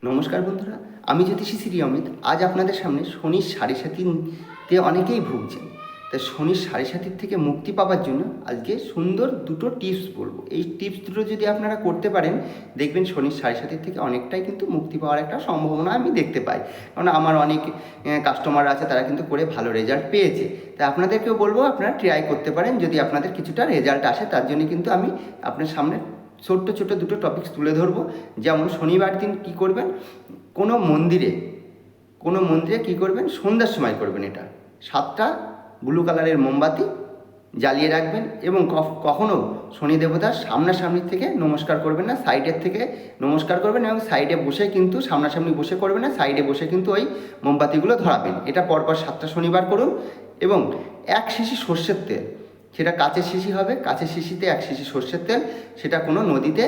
নমস্কার বন্ধুরা, আমি জ্যোতিষী শ্রী অমিত। আজ আপনাদের সামনে শনির সাড়ে সাতিতে অনেকেই ভুগছেন। তাই শনির সাড়ে সাতির থেকে মুক্তি পাওয়ার জন্য আজকে সুন্দর দুটো টিপস বলবো। এই টিপস দুটো যদি আপনারা করতে পারেন, দেখবেন শনির সাড়ে সাতির থেকে অনেকটাই কিন্তু মুক্তি পাওয়ার একটা সম্ভাবনা আমি দেখতে পাই। কারণ আমার অনেক কাস্টমার আছে, তারা কিন্তু করে ভালো রেজাল্ট পেয়েছে। তাই আপনাদেরকেও বলবো আপনারা ট্রাই করতে পারেন। যদি আপনাদের কিছুটা রেজাল্ট আসে, তার জন্য কিন্তু আমি আপনার সামনে ছোট্ট ছোট্ট দুটো টপিকস তুলে ধরবো। যেমন শনিবার দিন কী করবেন, কোনো মন্দিরে কী করবেন, সন্ধ্যার সময় করবেন। এটা 7টা ব্লু কালারের মোমবাতি জ্বালিয়ে রাখবেন এবং কখনও শনি দেবতার সামনাসামনি থেকে নমস্কার করবেন না, সাইডের থেকে নমস্কার করবেন। এবং সাইডে বসে কিন্তু, সামনাসামনি বসে করবেন না, সাইডে বসে কিন্তু ওই মোমবাতিগুলো ধরাবেন। এটা পরপর 7টা শনিবার করুন। এবং 1 শিশি সর্ষের তেল, সেটা কাচের শিশি হবে, কাচের শিশিতে 1 শিশি সর্ষের তেল, সেটা কোনো নদীতে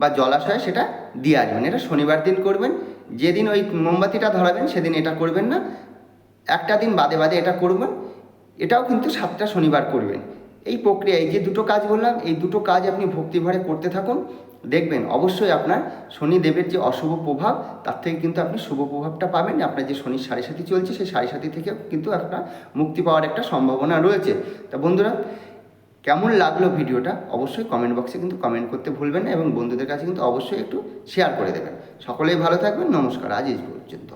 বা জলাশয়ে সেটা দিয়ে আসবেন। এটা শনিবার দিন করবেন। যেদিন ওই মোমবাতিটা ধরাবেন সেদিন এটা করবেন না, একটা দিন বাদে বাদে এটা করবেন। এটাও কিন্তু 7টা শনিবার করবেন। এই প্রক্রিয়া, এই যে দুটো কাজ বললাম, এই দুটো কাজ আপনি ভক্তিভরে করতে থাকুন। দেখবেন অবশ্যই আপনার শনিদেবের যে অশুভ প্রভাব, তার থেকে কিন্তু আপনি শুভ প্রভাবটা পাবেন। আপনার যে শনির সাড়ে সাতি চলছে, সেই সাড়ে সাতি থেকে কিন্তু আপনার মুক্তি পাওয়ার একটা সম্ভাবনা রয়েছে। তা বন্ধুরা, কেমন লাগলো ভিডিওটা অবশ্যই কমেন্ট বক্সে কিন্তু কমেন্ট করতে ভুলবেন না, এবং বন্ধুদের কাছে কিন্তু অবশ্যই একটু শেয়ার করে দেবেন। সকলেই ভালো থাকবেন। নমস্কার, আজ এই পর্যন্ত।